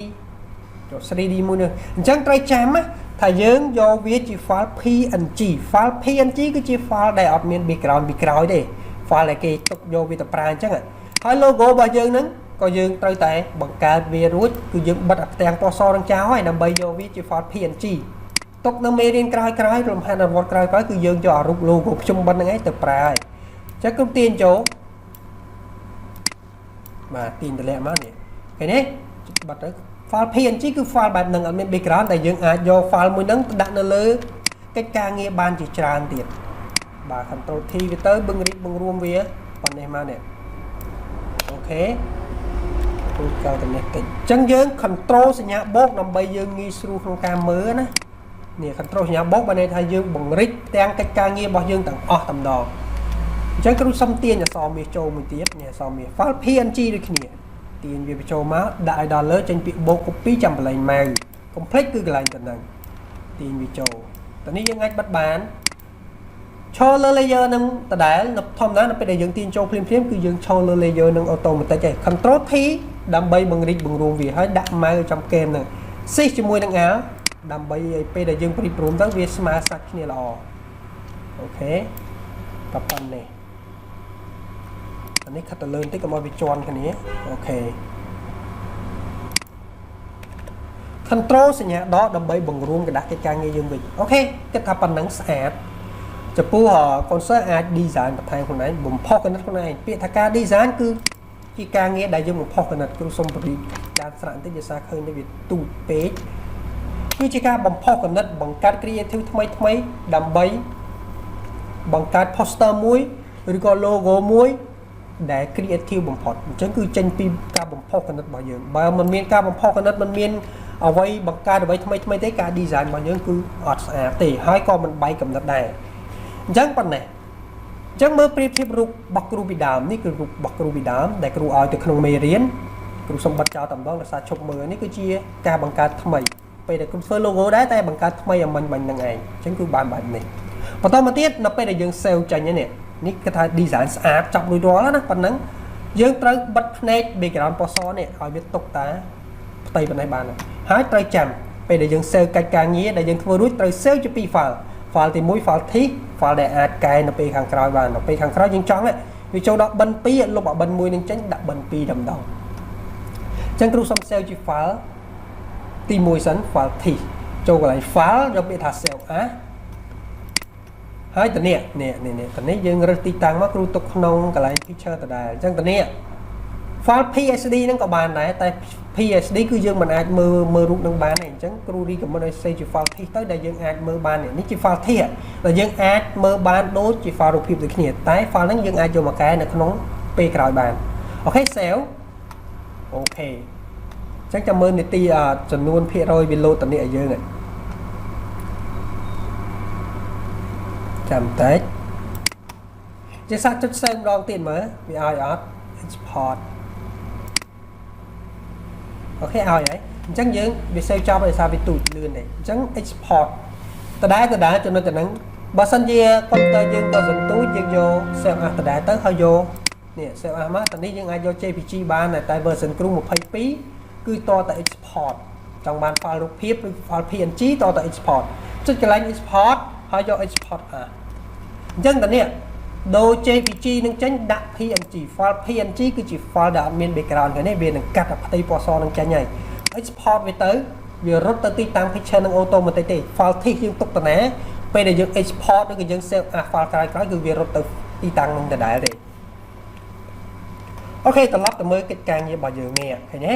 S7: ចូល 3D មួយនេះអញ្ចឹងត្រូវចាំណាថាយើងយកវាជា file PNG file PNG គឺជា file ដែលអត់មាន background ពីក្រោយទេ file ដែលគេទុកយកវាទៅប្រើអញ្ចឹងហើយ logo របស់យើងហ្នឹងក៏យើងត្រូវតែបង្កើតវារួចគឺយើងបិទអាផ្ទាំងពណ៌សនឹងចោលហើយដើម្បីយកវាជា file PNG ទុកនៅមេរៀនក្រោយរំខានអនុវត្តក្រោយគឺយើងយកអារូប logo ខ្ញុំបិណ្ឌហ្នឹងឯងទៅប្រើហើយអញ្ចឹងគ្រប់ទាញចូលបាទទាញតម្លាក់មកនេះឃើញទេបិទទៅfile PNG គឺ file បែបហ្នឹងអត់មាន background ដែលយើងអាចយក file មួយហ្នឹងដាក់នៅលើកិច្ចការងារបានជាច្រើនទៀតបាទ control T វាទៅបង្រួមវាប៉ុណ្ណេះមកនេះអូខេទូកៅទៅនេះតិចអញ្ចឹងយើង control សញ្ញាបូកដើម្បីយើងងាយស្រួលក្នុងការមើលណានេះ control សញ្ញាបូកបានន័យថាយើងបង្រិចទាំងកិច្ចការងាររបស់យើងទាំងអស់តែម្ដងអញ្ចឹងគ្រូសុំទាញអក្សរមាសចូលមួយទៀតនេះអក្សរមាស file PNG ដូចគ្នាទាញវាបញ្ចូលមកដាក់ឲ្យដល់លើចេញពាក្យបូក copy ចាំកន្លែងម៉ៅ complete គឺកន្លែងទៅហ្នឹងទាញវាចូលតនេះយើងអាចបិទបានឈរលើ layer នឹងដដែលនៅធម្មតានៅពេលដែលយើងទាញចូលភ្លាមគឺយើងឈរលើ layer នឹង automatic ឯង control T ដើម្បីបង្រិចបង្រួមវាហើយដាក់ម៉ៅចំកេមហ្នឹង shift ជាមួយនឹង L ដើម្បីឲ្យពេលដែលយើងព្រីព្រមទៅវាស្មើសាច់គ្នាល្អអូខេតែប៉ុណ្ណេះអានេះខិតទៅលើបន្តិចកុំឲ្យវាជន់គ្នាអូខេ control សញ្ញាដកដើម្បីបង្រួមกระดาษកិច្ចការងារយើងវិញអូខេគិតថាប៉ុណ្ណឹងស្អាតចំពោះកូនសិស្សអាច design បន្ថែមខ្លួនឯងបំផុសគណិតខ្លួនឯងពាក្យថាការ design គឺជាការងារដែលយើងបំផុសគណិតគ្រូសុំបរិយាការស្រាក់បន្តិចដោយសារឃើញវាទូចពេកគឺជាការបំផុសគណិតបង្កើត creative ថ្មីដើម្បីបង្កើត poster មួយឬក៏ logo មួយ ដែល creative បំផុតអញ្ចឹងគឺចេញពីការបំផុសគំនិតរបស់យើងបើមិនមានការបំផុសគំនិតមិនមានអ្វីបង្កើតអ្វីថ្មីទេការ design របស់យើងគឺអត់ស្អាតទេហើយក៏មិនបែកគំនិតដែរអញ្ចឹងប៉ុណ្ណេះអញ្ចឹងមើលប្រៀបធៀបរូបរបស់គ្រូពីដើមនេះគឺរូបរបស់គ្រូពីដើមដែលគ្រូឲ្យទៅក្នុងមេរៀនគ្រូសម្បត្តិចោលតែម្ដងដោយសារឈប់មើលនេះគឺជាការបង្កើតថ្មីពេលដែលគ្រូធ្វើ logo ដែរតែបង្កើតថ្មីឲ្យមិញហ្នឹងឯងអញ្ចឹងគឺបែបនេះបន្តមកទៀតនៅពេលដែលយើង save ចេញនេះនេះគេថា design ស្អាតចាប់រួចរាល់ណាប៉ុណ្ណឹងយើងត្រូវបិទភ្នែក background ពណ៌សនេះឲ្យវាទុកតាផ្ទៃប៉ុណ្ណេះបានហើយត្រូវចាំពេលដែលយើង save កិច្ចការងារដែលយើងធ្វើរួចត្រូវ save ជាពីរ file ទី1 file TIFF file ដែលអាចកែនៅពេលខាងក្រោយបាននៅពេលខាងក្រោយយើងចង់វាចូលដល់បិណ្ឌ2លុបអាបិណ្ឌ1នឹងចេញដាក់បិណ្ឌ2តម្ដងអញ្ចឹងគ្រូសុំ save ជា file ទី1សិន file TIFF ចូលកន្លែង file យកពាក្យថា save as ហើយតនេះយើងរើសទីតាំងមកគ្រូទុកក្នុងកន្លែង picture ដដែលអញ្ចឹងតនេះ file PSD ហ្នឹងក៏បានដែរតែ PSD គឺយើងមិនអាចមើលរូបនឹងបានទេអញ្ចឹងគ្រូ recommend ឲ្យ save ជា file TIFF ទៅដែលយើងអាចមើលបាននេះជា file TIFF ដែលយើងអាចមើលបានដូចជា file រូបភាពដូចគ្នាតែ file ហ្នឹងយើងអាចយកមកកែនៅក្នុងពេលក្រោយបានអូខេ save អូខេអញ្ចឹងចាំមើលនីតិចំនួនភាគរយវាលោតតនេះឲ្យយើងចាំតែជាសាច់ចុច save ម្ដងទៀតមើលវាឲ្យអត់ export អូខេឲ្យហើយអញ្ចឹងយើងវា save ចប់ដោយសារវាទូចលឿនទេអញ្ចឹង export ដដែលចំណុចហ្នឹងបើសិនជាកុំព្យូទ័រយើងក៏សន្ទូចយើងយក save as ដដែលទៅហើយយកនេះ save as មកតនេះយើងអាចយក JPG បានតែ version គ្រូ22គឺតតែ export ចង់បាន file រូបភាពឬ file PNG តតែ export ចុចកន្លែង export ហើយយក export អញ្ចឹងតនេះដូរ JPG នឹងចេញដាក់ PNG file PNG គឺជា file ដែលអត់មាន background ទេវានឹងកាត់ផ្ទៃពណ៌សនឹងចេញហើយ export វាទៅវារត់ទៅទីតាំង picture នឹង automatic ទេ file TIFF យើងទុកតាណាពេលដែលយើង export ឬក៏យើង save as file ក្រោយគឺវារត់ទៅទីតាំងនឹងដដែលទេអូខេត្រឡប់ទៅមើលកិច្ចការងាររបស់យើងនេះឃើញទេ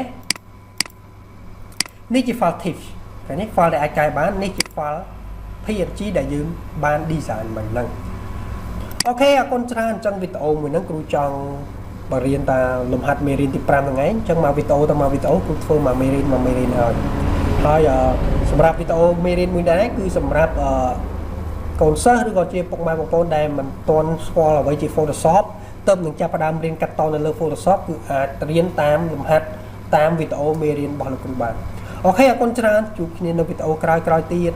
S7: នេះជា file TIFF ឃើញទេ file ដែលអាចកែបាននេះជា file PNG ដែលយើងបាន design មកហ្នឹងអូខេអរគុណច្រើនអញ្ចឹងវីដេអូមួយហ្នឹងគ្រូចង់បរៀនតាលំហាត់មេរៀនទី5ហ្នឹងឯងអញ្ចឹងមកវីដេអូគ្រូធ្វើមកមេរៀនហើយសម្រាប់វីដេអូមេរៀនមួយដែរគឺសម្រាប់កូនសិស្សឬក៏ជាពុកម៉ែបងប្អូនដែលមិនទាន់ស្គាល់អ្វីជា Photoshop ទើបនឹងចាប់ផ្ដើមរៀនកាត់តនៅលើ Photoshop គឺអាចរៀនតាមលំហាត់តាមវីដេអូមេរៀនរបស់លោកគ្រូបានអូខេអរគុណច្រើនជួបគ្នានៅវីដេអូក្រោយៗទៀត